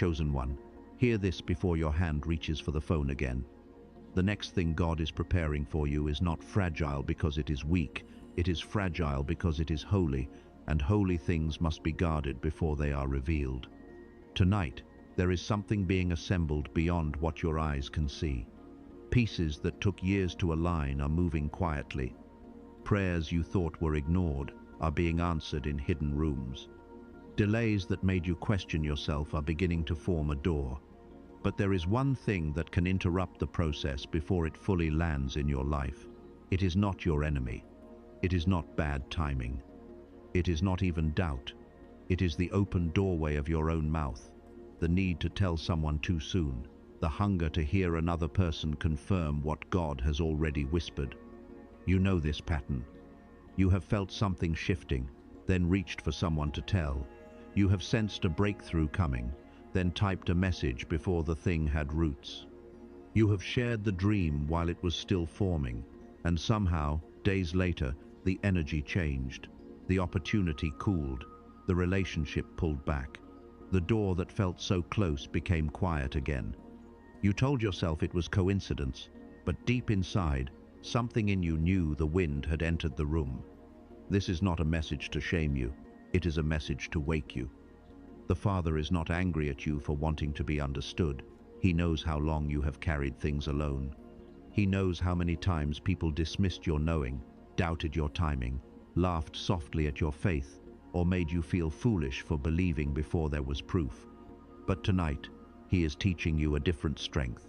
Chosen one, hear this before your hand reaches for the phone again. The next thing God is preparing for you is not fragile because it is weak. It is fragile because it is holy, and holy things must be guarded before they are revealed. Tonight, there is something being assembled beyond what your eyes can see. Pieces that took years to align are moving quietly. Prayers you thought were ignored are being answered in hidden rooms. Delays that made you question yourself are beginning to form a door. But there is one thing that can interrupt the process before it fully lands in your life. It is not your enemy. It is not bad timing. It is not even doubt. It is the open doorway of your own mouth, the need to tell someone too soon, the hunger to hear another person confirm what God has already whispered. You know this pattern. You have felt something shifting, then reached for someone to tell. You have sensed a breakthrough coming, then typed a message before the thing had roots. You have shared the dream while it was still forming, and somehow, days later, the energy changed. The opportunity cooled. The relationship pulled back. The door that felt so close became quiet again. You told yourself it was coincidence, but deep inside, something in you knew the wind had entered the room. This is not a message to shame you. It is a message to wake you. The Father is not angry at you for wanting to be understood. He knows how long you have carried things alone. He knows how many times people dismissed your knowing, doubted your timing, laughed softly at your faith, or made you feel foolish for believing before there was proof. But tonight, He is teaching you a different strength.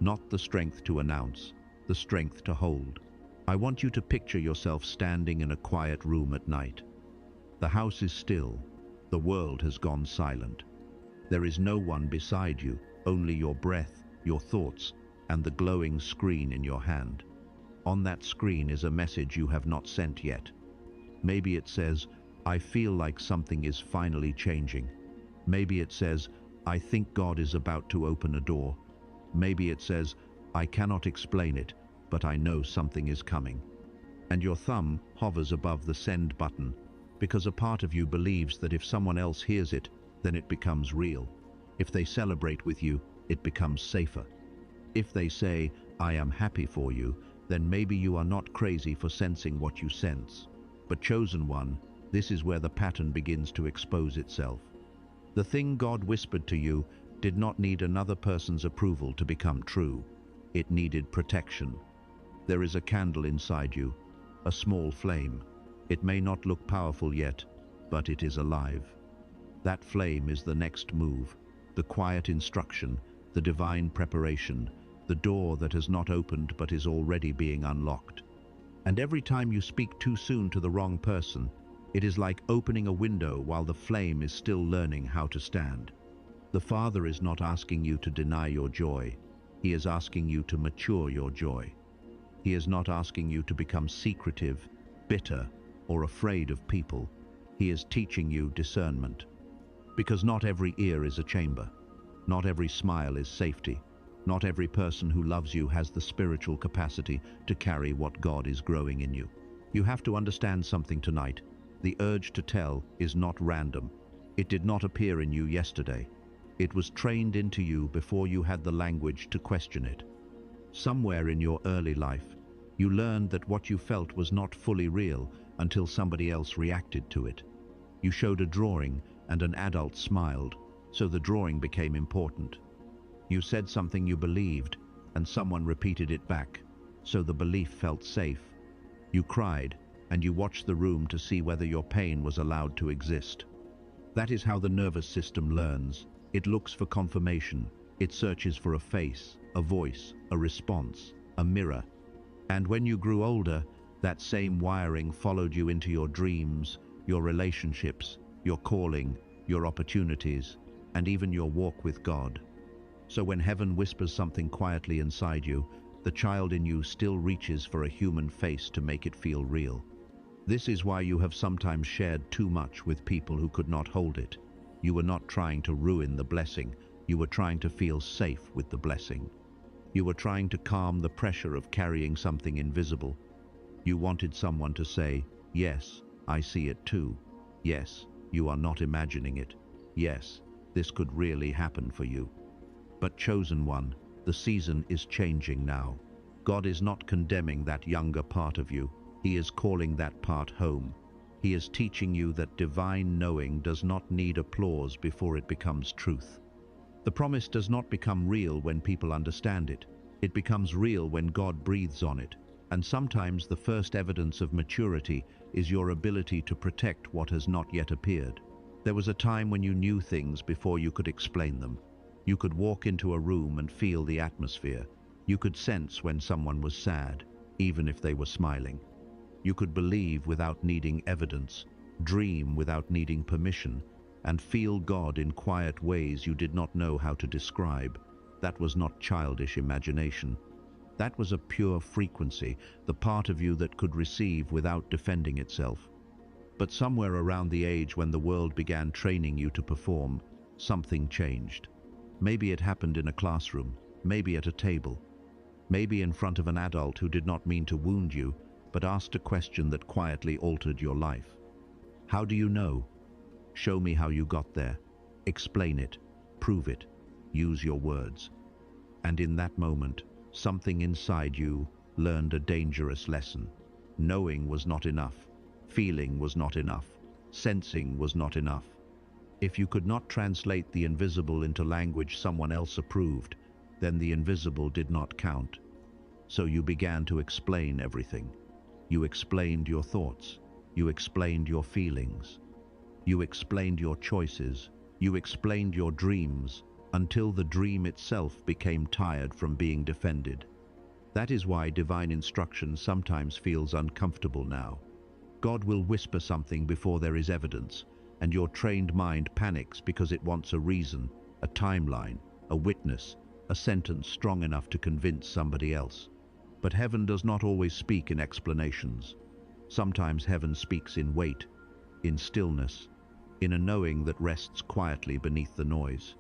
Not the strength to announce, the strength to hold. I want you to picture yourself standing in a quiet room at night. The house is still. The world has gone silent. There is no one beside you, only your breath, your thoughts, and the glowing screen in your hand. On that screen is a message you have not sent yet. Maybe it says, "I feel like something is finally changing." Maybe it says, "I think God is about to open a door." Maybe it says, "I cannot explain it, but I know something is coming." And your thumb hovers above the send button, because a part of you believes that if someone else hears it, then it becomes real. If they celebrate with you, it becomes safer. If they say, "I am happy for you," then maybe you are not crazy for sensing what you sense. But chosen one, this is where the pattern begins to expose itself. The thing God whispered to you did not need another person's approval to become true. It needed protection. There is a candle inside you, a small flame. It may not look powerful yet, but it is alive. That flame is the next move, the quiet instruction, the divine preparation, the door that has not opened but is already being unlocked. And every time you speak too soon to the wrong person, it is like opening a window while the flame is still learning how to stand. The Father is not asking you to deny your joy. He is asking you to mature your joy. He is not asking you to become secretive, bitter, or afraid of people. He is teaching you discernment. Because not every ear is a chamber. Not every smile is safety. Not every person who loves you has the spiritual capacity to carry what God is growing in you. You have to understand something tonight. The urge to tell is not random. It did not appear in you yesterday. It was trained into you before you had the language to question it. Somewhere in your early life, you learned that what you felt was not fully real until somebody else reacted to it. You showed a drawing and an adult smiled, so the drawing became important. You said something you believed and someone repeated it back, so the belief felt safe. You cried and you watched the room to see whether your pain was allowed to exist. That is how the nervous system learns. It looks for confirmation. It searches for a face, a voice, a response, a mirror. And when you grew older, that same wiring followed you into your dreams, your relationships, your calling, your opportunities, and even your walk with God. So when heaven whispers something quietly inside you, the child in you still reaches for a human face to make it feel real. This is why you have sometimes shared too much with people who could not hold it. You were not trying to ruin the blessing. You were trying to feel safe with the blessing. You were trying to calm the pressure of carrying something invisible. You wanted someone to say, "Yes, I see it too. Yes, you are not imagining it. Yes, This could really happen for you. But chosen one, the season is changing now. God is not condemning that younger part of you. He is calling that part home. He is teaching you that divine knowing does not need applause before it becomes truth. The promise does not become real when people understand it. It becomes real when God breathes on it. And sometimes the first evidence of maturity is your ability to protect what has not yet appeared. There was a time when you knew things before you could explain them. You could walk into a room and feel the atmosphere. You could sense when someone was sad, even if they were smiling. You could believe without needing evidence, dream without needing permission, and feel God in quiet ways you did not know how to describe. That was not childish imagination. That was a pure frequency, the part of you that could receive without defending itself. But somewhere around the age when the world began training you to perform, something changed. Maybe it happened in a classroom, maybe at a table, maybe in front of an adult who did not mean to wound you, but asked a question that quietly altered your life. How do you know? Show me how you got there. Explain it. Prove it. Use your words. And in that moment, something inside you learned a dangerous lesson. Knowing was not enough. Feeling was not enough. Sensing was not enough. If you could not translate the invisible into language someone else approved, then the invisible did not count. So you began to explain everything. You explained your thoughts. You explained your feelings. You explained your choices. You explained your dreams, until the dream itself became tired from being defended. That is why divine instruction sometimes feels uncomfortable now. God will whisper something before there is evidence, and your trained mind panics because it wants a reason, a timeline, a witness, a sentence strong enough to convince somebody else. But heaven does not always speak in explanations. Sometimes heaven speaks in wait, in stillness, in a knowing that rests quietly beneath the noise.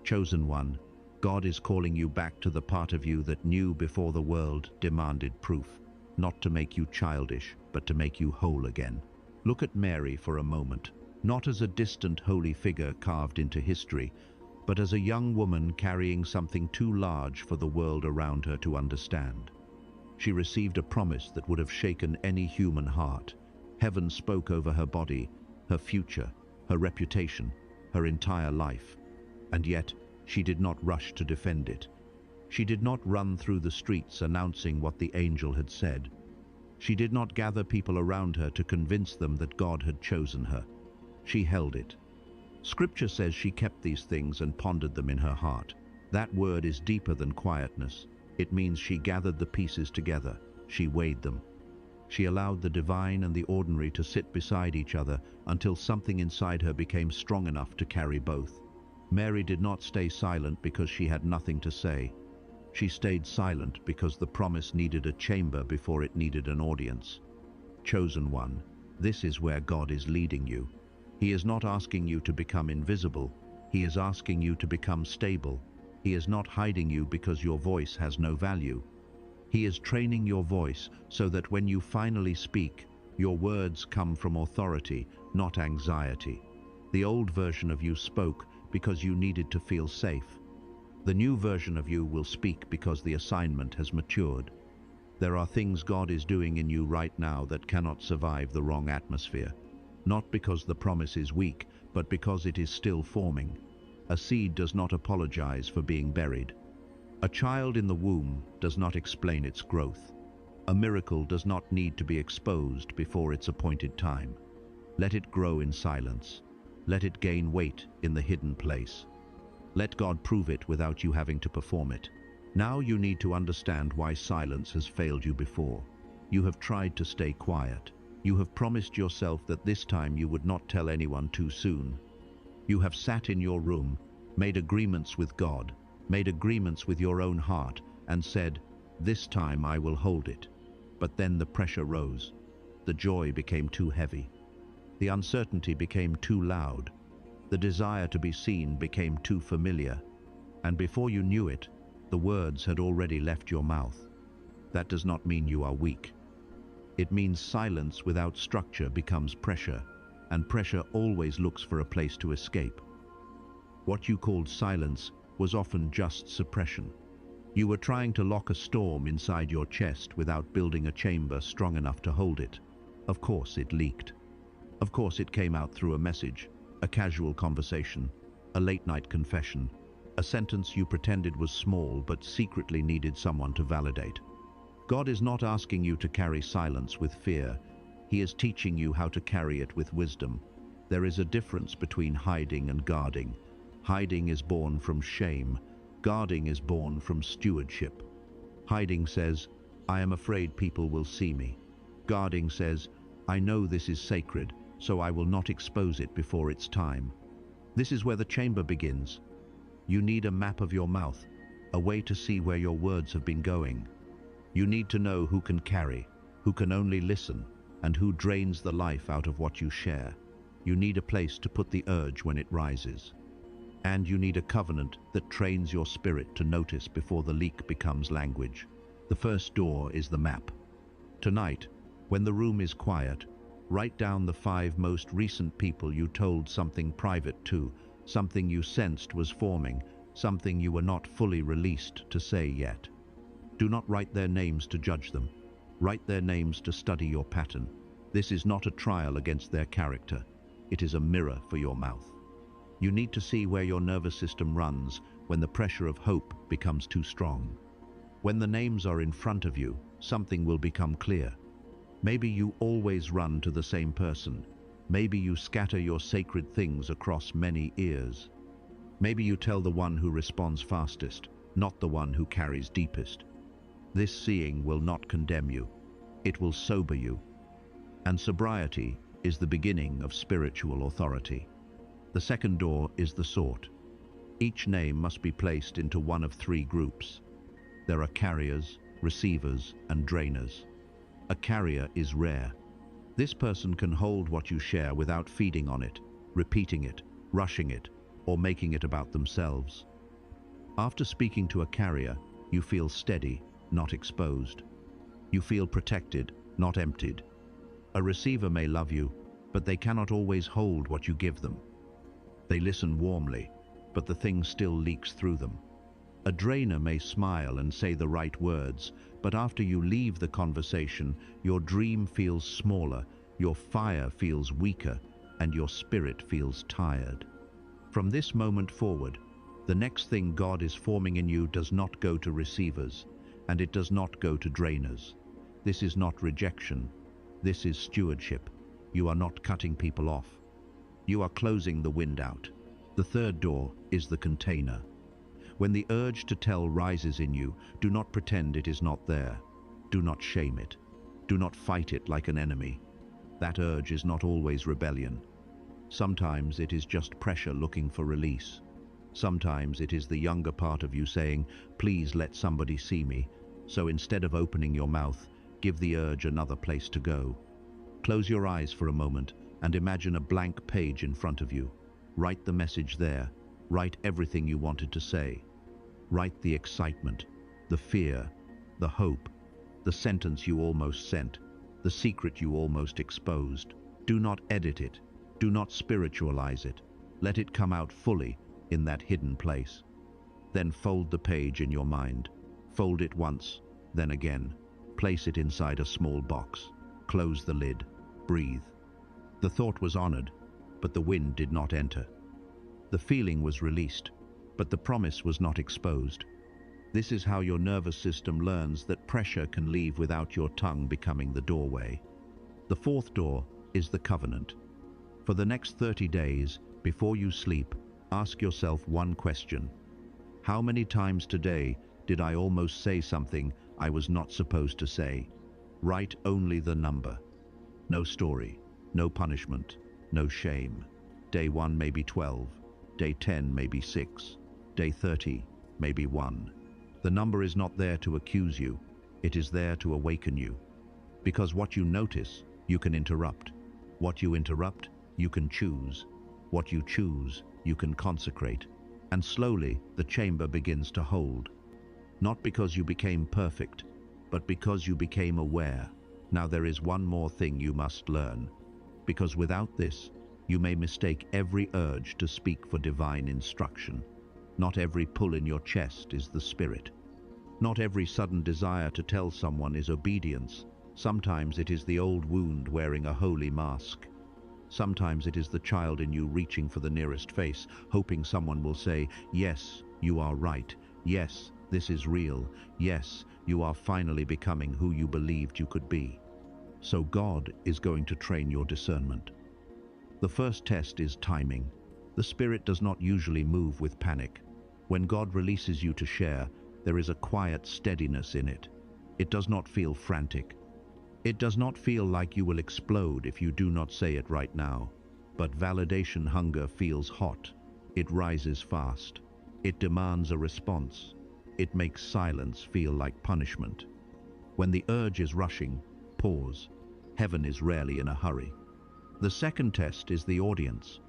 Chosen one, God is calling you back to the part of you that knew before the world demanded proof, not to make you childish, but to make you whole again. Look at Mary for a moment, not as a distant holy figure carved into history, but as a young woman carrying something too large for the world around her to understand. She received a promise that would have shaken any human heart. Heaven spoke over her body, her future, her reputation, her entire life. And yet, she did not rush to defend it. She did not run through the streets announcing what the angel had said. She did not gather people around her to convince them that God had chosen her. She held it. Scripture says she kept these things and pondered them in her heart. That word is deeper than quietness. It means she gathered the pieces together. She weighed them. She allowed the divine and the ordinary to sit beside each other until something inside her became strong enough to carry both. Mary did not stay silent because she had nothing to say. She stayed silent because the promise needed a chamber before it needed an audience. Chosen one, this is where God is leading you. He is not asking you to become invisible. He is asking you to become stable. He is not hiding you because your voice has no value. He is training your voice so that when you finally speak, your words come from authority, not anxiety. The old version of you spoke because you needed to feel safe. The new version of you will speak because the assignment has matured. There are things God is doing in you right now that cannot survive the wrong atmosphere. Not because the promise is weak, but because it is still forming. A seed does not apologize for being buried. A child in the womb does not explain its growth. A miracle does not need to be exposed before its appointed time. Let it grow in silence. Let it gain weight in the hidden place. Let God prove it without you having to perform it. Now you need to understand why silence has failed you before. You have tried to stay quiet. You have promised yourself that this time you would not tell anyone too soon. You have sat in your room, made agreements with God, made agreements with your own heart, and said, "This time I will hold it." But then the pressure rose. The joy became too heavy. The uncertainty became too loud. The desire to be seen became too familiar. And before you knew it, the words had already left your mouth. That does not mean you are weak. It means silence without structure becomes pressure, and pressure always looks for a place to escape. What you called silence was often just suppression. You were trying to lock a storm inside your chest without building a chamber strong enough to hold it. Of course it leaked. Of course it came out through a message, a casual conversation, a late-night confession, a sentence you pretended was small but secretly needed someone to validate. God is not asking you to carry silence with fear. He is teaching you how to carry it with wisdom. There is a difference between hiding and guarding. Hiding is born from shame. Guarding is born from stewardship. Hiding says, I am afraid people will see me. Guarding says, I know this is sacred, so I will not expose it before its time. This is where the chamber begins. You need a map of your mouth, a way to see where your words have been going. You need to know who can carry, who can only listen, and who drains the life out of what you share. You need a place to put the urge when it rises. And you need a covenant that trains your spirit to notice before the leak becomes language. The first door is the map. Tonight, when the room is quiet, write down the 5 most recent people you told something private to, something you sensed was forming, something you were not fully released to say yet. Do not write their names to judge them. Write their names to study your pattern. This is not a trial against their character. It is a mirror for your mouth. You need to see where your nervous system runs when the pressure of hope becomes too strong. When the names are in front of you, something will become clear. Maybe you always run to the same person. Maybe you scatter your sacred things across many ears. Maybe you tell the one who responds fastest, not the one who carries deepest. This seeing will not condemn you. It will sober you. And sobriety is the beginning of spiritual authority. The second door is the sort. Each name must be placed into one of 3 groups. There are carriers, receivers, and drainers. A carrier is rare. This person can hold what you share without feeding on it, repeating it, rushing it, or making it about themselves. After speaking to a carrier, you feel steady, not exposed. You feel protected, not emptied. A receiver may love you, but they cannot always hold what you give them. They listen warmly, but the thing still leaks through them. A drainer may smile and say the right words, but after you leave the conversation, your dream feels smaller, your fire feels weaker, and your spirit feels tired. From this moment forward, the next thing God is forming in you does not go to receivers, and it does not go to drainers. This is not rejection. This is stewardship. You are not cutting people off. You are closing the wind out. The third door is the container. When the urge to tell rises in you, do not pretend it is not there. Do not shame it. Do not fight it like an enemy. That urge is not always rebellion. Sometimes it is just pressure looking for release. Sometimes it is the younger part of you saying, please let somebody see me. So instead of opening your mouth, give the urge another place to go. Close your eyes for a moment and imagine a blank page in front of you. Write the message there. Write everything you wanted to say. Write the excitement, the fear, the hope, the sentence you almost sent, the secret you almost exposed. Do not edit it. Do not spiritualize it. Let it come out fully in that hidden place. Then fold the page in your mind. Fold it once, then again. Place it inside a small box. Close the lid. Breathe. The thought was honored, but the wind did not enter. The feeling was released, but the promise was not exposed. This is how your nervous system learns that pressure can leave without your tongue becoming the doorway. The fourth door is the covenant. For the next 30 days, before you sleep, ask yourself one question. How many times today did I almost say something I was not supposed to say? Write only the number. No story, no punishment, no shame. Day 1 may be 12, day 10 may be 6, day 30 may be 1. The number is not there to accuse you, it is there to awaken you. Because what you notice, you can interrupt. What you interrupt, you can choose. What you choose, you can consecrate. And slowly, the chamber begins to hold. Not because you became perfect, but because you became aware. Now there is one more thing you must learn. Because without this, You may mistake every urge to speak for divine instruction. Not every pull in your chest is the Spirit. Not every sudden desire to tell someone is obedience. Sometimes it is the old wound wearing a holy mask. Sometimes it is the child in you reaching for the nearest face, hoping someone will say, "Yes, you are right. Yes, this is real. Yes, you are finally becoming who you believed you could be." So God is going to train your discernment. The first test is timing. The Spirit does not usually move with panic. When God releases you to share, there is a quiet steadiness in it. It does not feel frantic. It does not feel like you will explode if you do not say it right now. But validation hunger feels hot. It rises fast. It demands a response. It makes silence feel like punishment. When the urge is rushing, pause. Heaven is rarely in a hurry. The second test is the audience.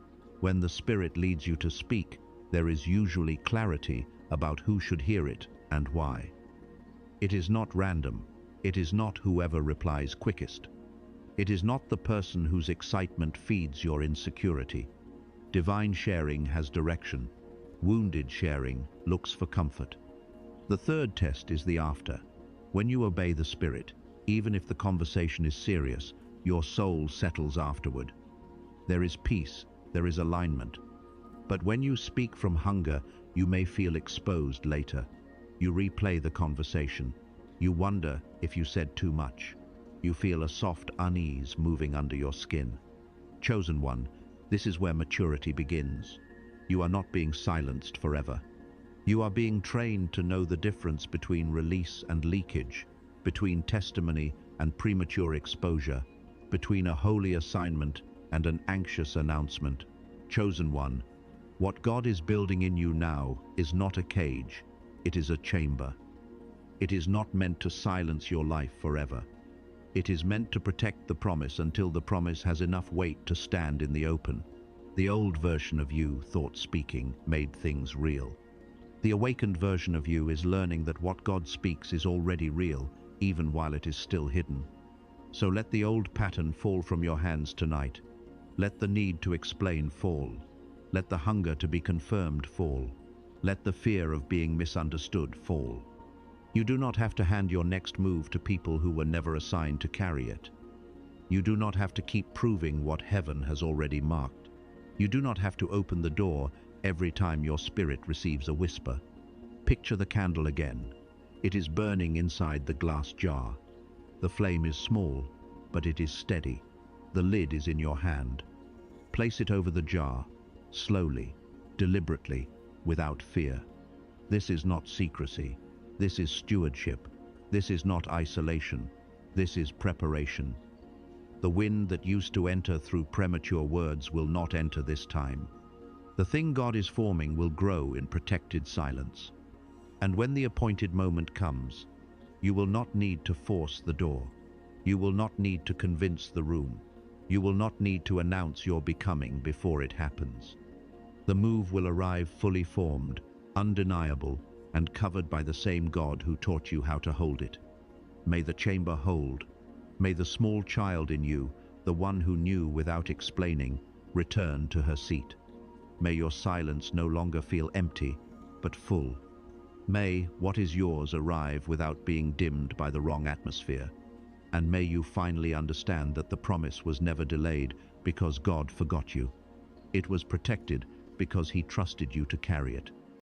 When the Spirit leads you to speak, there is usually clarity about who should hear it and why. It is not random. It is not whoever replies quickest. It is not the person whose excitement feeds your insecurity. Divine sharing has direction. Wounded sharing looks for comfort. The third test is the after. When you obey the Spirit, even if the conversation is serious, your soul settles afterward. There is peace, there is alignment. But when you speak from hunger, you may feel exposed later. You replay the conversation. You wonder if you said too much. You feel a soft unease moving under your skin. Chosen one, this is where maturity begins. You are not being silenced forever. You are being trained to know the difference between release and leakage, between testimony and premature exposure, between a holy assignment and an anxious announcement. Chosen one, what God is building in you now is not a cage, it is a chamber. It is not meant to silence your life forever. It is meant to protect the promise until the promise has enough weight to stand in the open. The old version of you thought speaking made things real. The awakened version of you is learning that what God speaks is already real, even while it is still hidden. So let the old pattern fall from your hands tonight. Let the need to explain fall. Let the hunger to be confirmed fall. Let the fear of being misunderstood fall. You do not have to hand your next move to people who were never assigned to carry it. You do not have to keep proving what heaven has already marked. You do not have to open the door every time your spirit receives a whisper. Picture the candle again. It is burning inside the glass jar. The flame is small, but it is steady. The lid is in your hand. Place it over the jar, slowly, deliberately, without fear. This is not secrecy. This is stewardship. This is not isolation. This is preparation. The wind that used to enter through premature words will not enter this time. The thing God is forming will grow in protected silence. And when the appointed moment comes, you will not need to force the door. You will not need to convince the room. You will not need to announce your becoming before it happens. The move will arrive fully formed, undeniable, and covered by the same God who taught you how to hold it. May the chamber hold. May the small child in you, the one who knew without explaining, return to her seat. May your silence no longer feel empty, but full. May what is yours arrive without being dimmed by the wrong atmosphere. And may you finally understand that the promise was never delayed because God forgot you. It was protected because He trusted you to carry it.